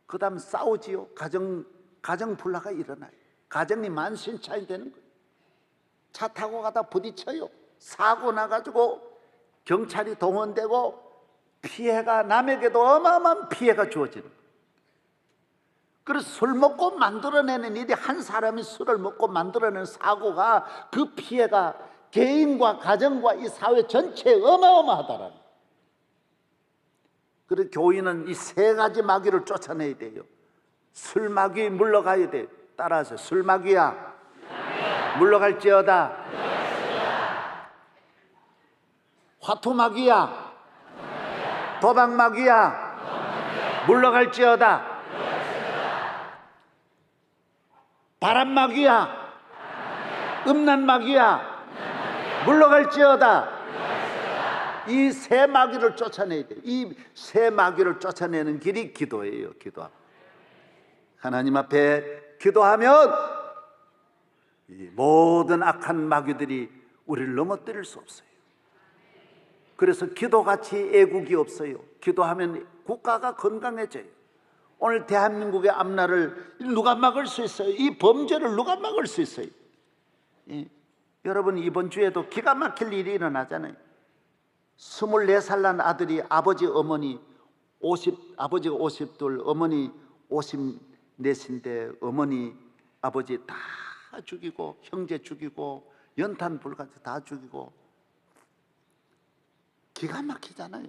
그 다음 싸우지요. 가정 불화가 일어나요. 가정이 만신창이 되는 거예요. 차 타고 가다 부딪혀요. 사고 나가지고 경찰이 동원되고 피해가 남에게도 어마어마한 피해가 주어지는 거예요. 그래서 술 먹고 만들어내는 일이 한 사람이 술을 먹고 만들어내는 사고가 그 피해가 개인과 가정과 이 사회 전체에 어마어마하다라는 거예요. 그래서 교인은 이 세 가지 마귀를 쫓아내야 돼요. 술 마귀 물러가야 돼요. 따라하세요. 술 마귀야 물러갈지어다. 화투 마귀야 도박 마귀야 물러갈지어다. 바람 마귀야 음란 마귀야 물러갈지어다. 이 세 마귀를 쫓아내야 돼요. 이 세 마귀를 쫓아내는 길이 기도예요. 기도. 하나님 앞에 기도하면 이 모든 악한 마귀들이 우리를 넘어뜨릴 수 없어요. 그래서 기도같이 애국이 없어요. 기도하면 국가가 건강해져요. 오늘 대한민국의 앞날을 누가 막을 수 있어요? 이 범죄를 누가 막을 수 있어요? 여러분 이번 주에도 기가 막힐 일이 일어나잖아요. 24살 난 아들이 아버지가 52, 어머니 54인데 어머니 아버지 다 죽이고 형제 죽이고 연탄 불같이 다 죽이고 기가 막히잖아요.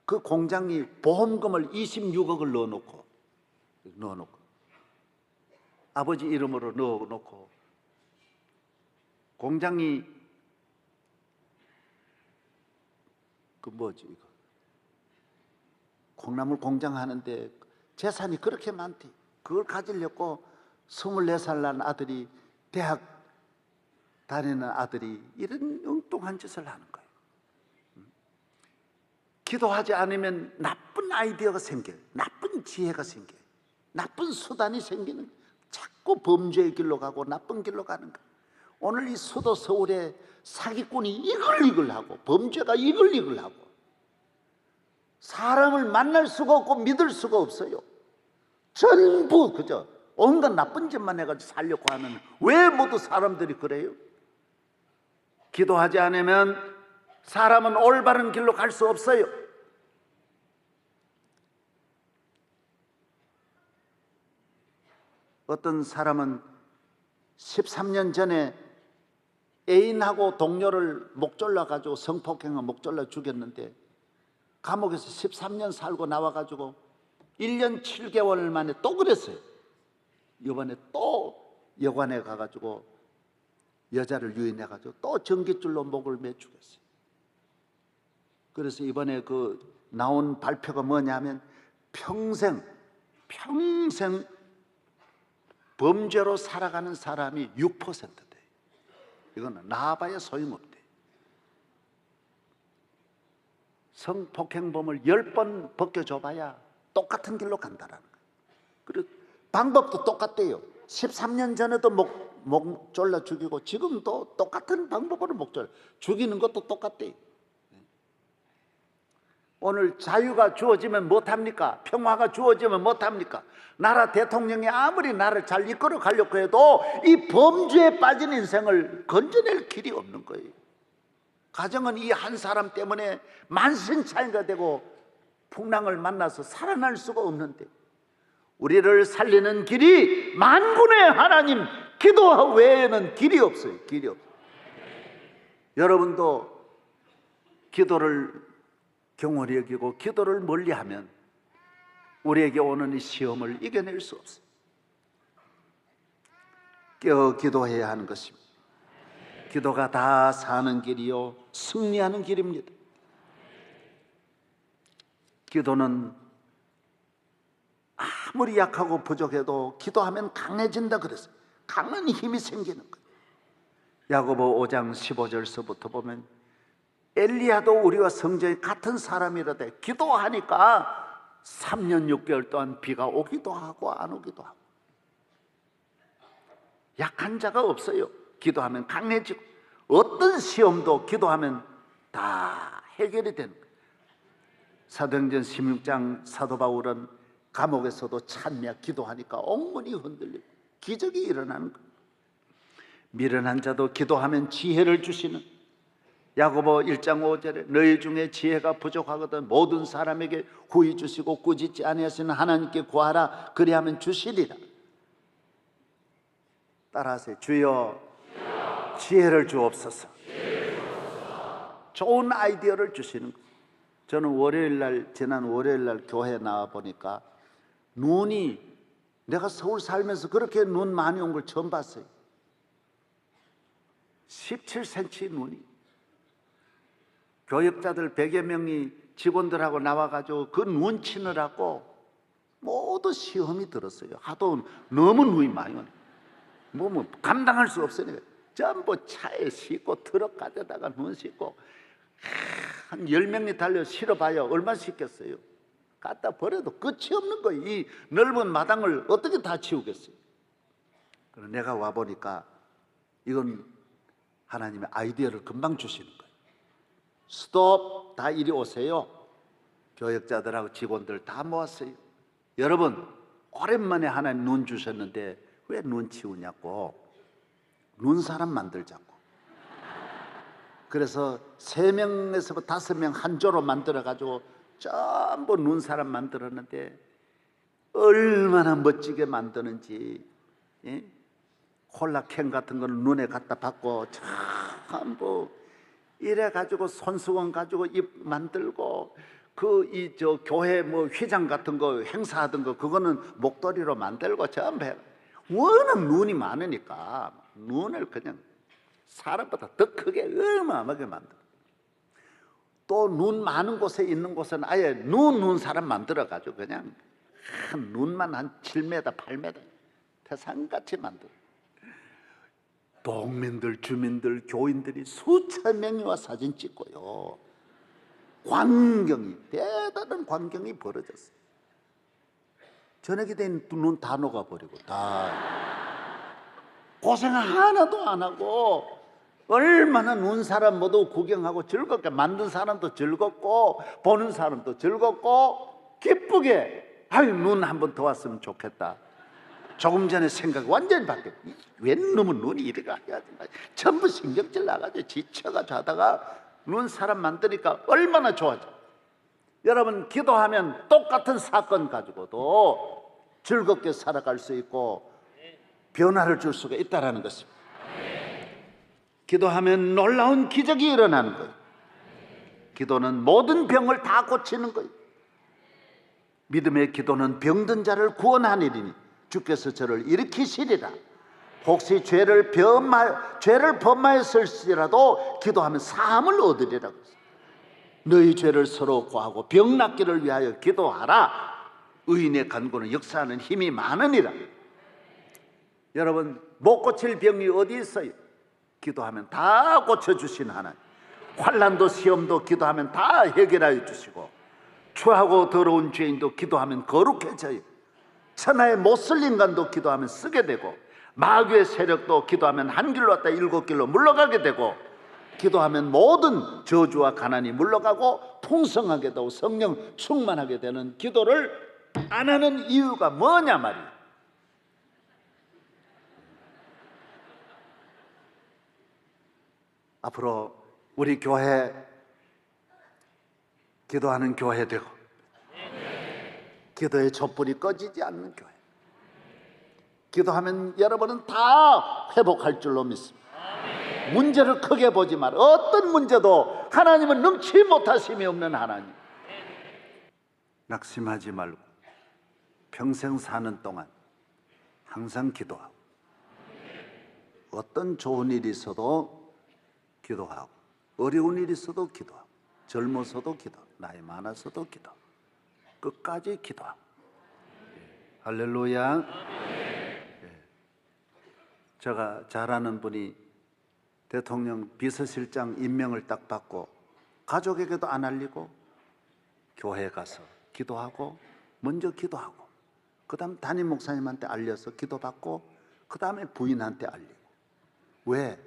그 공장이 보험금을 26억을 넣어놓고 아버지 이름으로 넣어놓고 공장이 이거 콩나물 공장 하는데 재산이 그렇게 많대. 그걸 가지려고 24살 난 아들이 대학 다니는 아들이 이런 엉뚱한 짓을 하는 거예요. 기도하지 않으면 나쁜 아이디어가 생겨요. 나쁜 지혜가 생겨요. 나쁜 수단이 생기는 거예요. 자꾸 범죄의 길로 가고 나쁜 길로 가는 거예요. 오늘 이 수도 서울에 사기꾼이 이글이글하고 범죄가 이글이글하고 사람을 만날 수가 없고 믿을 수가 없어요. 전부 그저 온갖 나쁜 짓만 해가지고 살려고 하는, 왜 모두 사람들이 그래요? 기도하지 않으면 사람은 올바른 길로 갈 수 없어요. 어떤 사람은 13년 전에 애인하고 동료를 목졸라 가지고 성폭행을 목졸라 죽였는데 감옥에서 13년 살고 나와가지고 1년 7개월 만에 또 그랬어요. 이번에 또 여관에 가가지고 여자를 유인해가지고 또 전깃줄로 목을 매 죽였어요. 그래서 이번에 그 나온 발표가 뭐냐면 평생 범죄로 살아가는 사람이 6% 돼요. 이거는 나와봐야 소용없대. 성폭행범을 10번 벗겨줘봐야 똑같은 길로 간다라는 거예요. 그리고 방법도 똑같대요. 13년 전에도 목 졸라 죽이고 지금도 똑같은 방법으로 목 졸라 죽이는 것도 똑같대요. 오늘 자유가 주어지면 못합니까? 평화가 주어지면 못합니까? 나라 대통령이 아무리 나를 잘 이끌어 가려고 해도 이 범죄에 빠진 인생을 건져낼 길이 없는 거예요. 가정은 이 한 사람 때문에 만신창이가 되고 풍랑을 만나서 살아날 수가 없는데, 우리를 살리는 길이 만군의 하나님 기도 외에는 길이 없어요. 길이 없어요. 여러분도 기도를 경홀히 여기고 기도를 멀리하면 우리에게 오는 이 시험을 이겨낼 수 없어요. 깨어 기도해야 하는 것입니다. 기도가 다 사는 길이요 승리하는 길입니다. 기도는 아무리 약하고 부족해도 기도하면 강해진다 그랬어요. 강한 힘이 생기는 거예요. 야고보 5장 15절서부터 보면 엘리야도 우리와 성전이 같은 사람이라되 기도하니까 3년 6개월 동안 비가 오기도 하고 안 오기도 하고. 약한 자가 없어요. 기도하면 강해지고 어떤 시험도 기도하면 다 해결이 되는 거예요. 사도행전 16장 사도 바울은 감옥에서도 찬미하 기도하니까 옥문이 흔들리고 기적이 일어나는 거예요. 미련한 자도 기도하면 지혜를 주시는, 야고보 1장 5절에 너희 중에 지혜가 부족하거든 모든 사람에게 후히 주시고 꾸짖지 아니하시는 하나님께 구하라 그리하면 주시리라. 따라하세요. 주여 지혜를 주옵소서. 좋은 아이디어를 주시는 거예요. 저는 지난 월요일날 교회 나와 보니까 눈이, 내가 서울 살면서 그렇게 눈 많이 온 걸 처음 봤어요. 17cm 눈이. 교역자들 100여 명이 직원들하고 나와가지고 그 눈 치느라고 모두 시험이 들었어요. 하도 너무 눈이 많이 오네. 뭐 감당할 수 없으니까 전부 차에 싣고 트럭 가져다가 눈 싣고 한 10명이 달려 실어봐요. 얼마나 싣겠어요? 갖다 버려도 끝이 없는 거예요. 이 넓은 마당을 어떻게 다 치우겠어요? 그래서 내가 와보니까 이건 하나님의 아이디어를 금방 주시는 거예요. 스톱, 다 이리 오세요. 교역자들하고 직원들 다 모았어요. 여러분, 오랜만에 하나님 눈 주셨는데 왜 눈 치우냐고. 눈 사람 만들자고. 그래서 3명에서 5명 한 조로 만들어가지고 전부 눈 사람 만들었는데 얼마나 멋지게 만드는지. 예? 콜라캔 같은 거는 눈에 갖다 받고 전부 이래가지고 손수건 가지고 입 만들고 저 교회 뭐 휘장 같은 거 행사하던 거 그거는 목도리로 만들고 전부 해. 워낙 눈이 많으니까 눈을 그냥 사람보다 더 크게 어마어마하게 만들어. 또 눈 많은 곳에 있는 곳은 아예 눈 사람 만들어가지고 그냥 눈만 한 7m, 8m 태산같이 만들어. 동민들, 주민들, 교인들이 수천 명이 와 사진 찍고요. 대단한 광경이 벌어졌어요. 저녁이 되면 눈 다 녹아버리고 다 고생 하나도 안 하고 얼마나 눈 사람 모두 구경하고 즐겁게 만든 사람도 즐겁고 보는 사람도 즐겁고 기쁘게 아유 눈 한 번 더 왔으면 좋겠다. 조금 전에 생각이 완전히 바뀌었어. 웬 놈은 눈이 이래가 해야지. 전부 신경질 나가지고 지쳐가지고 하다가 눈 사람 만드니까 얼마나 좋아져. 여러분 기도하면 똑같은 사건 가지고도 즐겁게 살아갈 수 있고 변화를 줄 수가 있다는 것입니다. 기도하면 놀라운 기적이 일어나는 거예요. 기도는 모든 병을 다 고치는 거예요. 믿음의 기도는 병든 자를 구원하니니 주께서 저를 일으키시리라. 혹시 죄를 범하였을지라도 기도하면 사함을 얻으리라고 했어요. 너희 죄를 서로 고하고 병 낫기를 위하여 기도하라. 의인의 간구는 역사하는 힘이 많으니라. 여러분 못 고칠 병이 어디 있어요? 기도하면 다 고쳐주신 하나님, 환난도 시험도 기도하면 다 해결하여 주시고, 추하고 더러운 죄인도 기도하면 거룩해져요. 천하에 못 쓸 인간도 기도하면 쓰게 되고, 마귀의 세력도 기도하면 한 길로 왔다 7길로 물러가게 되고, 기도하면 모든 저주와 가난이 물러가고 풍성하게 되고 성령 충만하게 되는 기도를 안 하는 이유가 뭐냐 말이에요. 앞으로 우리 교회 기도하는 교회 되고, 기도의 촛불이 꺼지지 않는 교회, 기도하면 여러분은 다 회복할 줄로 믿습니다. 문제를 크게 보지 마라. 어떤 문제도 하나님은 능치 못하심이 없는 하나님. 낙심하지 말고 평생 사는 동안 항상 기도하고, 어떤 좋은 일이 있어도 기도하고, 어려운 일이 있어도 기도하고, 젊어서도 기도, 나이 많아서도 기도, 끝까지 기도하고. 할렐루야. 제가 잘 아는 분이 대통령 비서실장 임명을 딱 받고 가족에게도 안 알리고 교회에 가서 기도하고, 먼저 기도하고, 그 다음 담임 목사님한테 알려서 기도받고, 그 다음에 부인한테 알리고. 왜?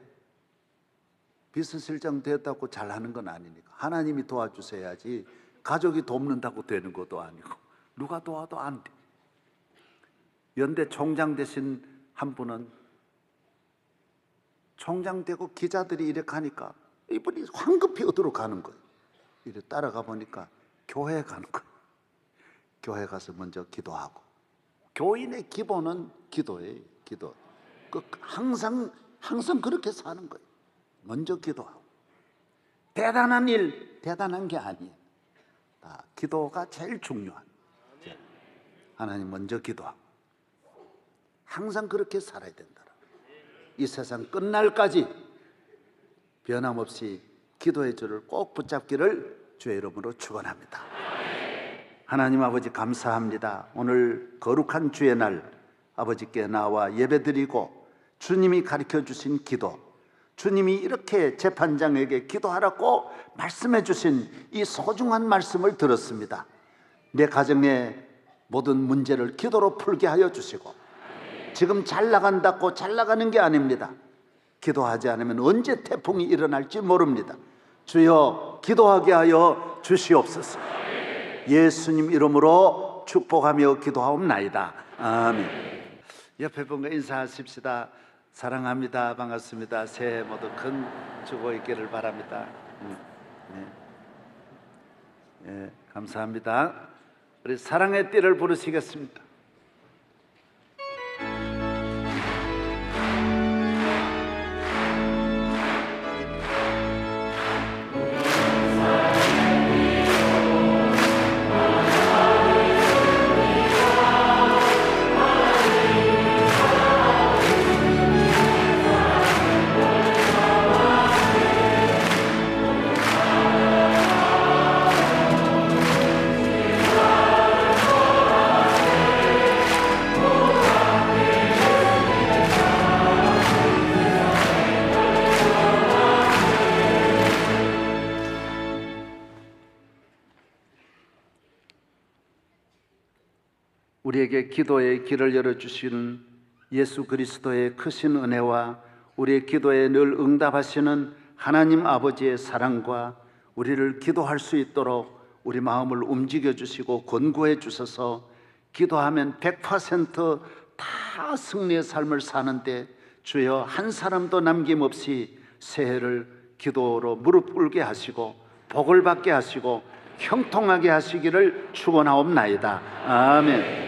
비서실장 되었다고 잘하는 건 아니니까. 하나님이 도와주셔야지, 가족이 돕는다고 되는 것도 아니고, 누가 도와도 안 돼. 연대 총장 되신 한 분은 총장 되고 기자들이 이렇게 하니까 이분이 황급히 어디로 가는 거예요. 이렇게 따라가 보니까 교회에 가는 거예요. 교회 가서 먼저 기도하고. 교인의 기본은 기도예요. 기도. 항상 그렇게 사는 거예요. 먼저 기도하고. 대단한 일, 대단한 게 아니에요. 기도가 제일 중요한. 하나님 먼저 기도하고. 항상 그렇게 살아야 된다. 이 세상 끝날까지 변함없이 기도의 줄을 꼭 붙잡기를 주의 이름으로 축원합니다. 하나님 아버지 감사합니다. 오늘 거룩한 주의 날 아버지께 나와 예배드리고, 주님이 가르쳐 주신 기도, 주님이 이렇게 재판장에게 기도하라고 말씀해 주신 이 소중한 말씀을 들었습니다. 내 가정의 모든 문제를 기도로 풀게 하여 주시고, 지금 잘 나간다고 잘 나가는 게 아닙니다. 기도하지 않으면 언제 태풍이 일어날지 모릅니다. 주여 기도하게 하여 주시옵소서. 예수님 이름으로 축복하며 기도하옵나이다. 아멘. 옆에 분과 인사하십시다. 사랑합니다. 반갑습니다. 새해 모두 큰 축복 있기를 바랍니다. 네, 감사합니다. 우리 사랑의 띠를 부르시겠습니다. 우리에게 기도의 길을 열어주시는 예수 그리스도의 크신 은혜와 우리의 기도에 늘 응답하시는 하나님 아버지의 사랑과 우리를 기도할 수 있도록 우리 마음을 움직여 주시고 권고해 주셔서 기도하면 100%다 승리의 삶을 사는데 주여 한 사람도 남김없이 새해를 기도로 무릎 꿇게 하시고 복을 받게 하시고 형통하게 하시기를 축원하옵나이다. 아멘.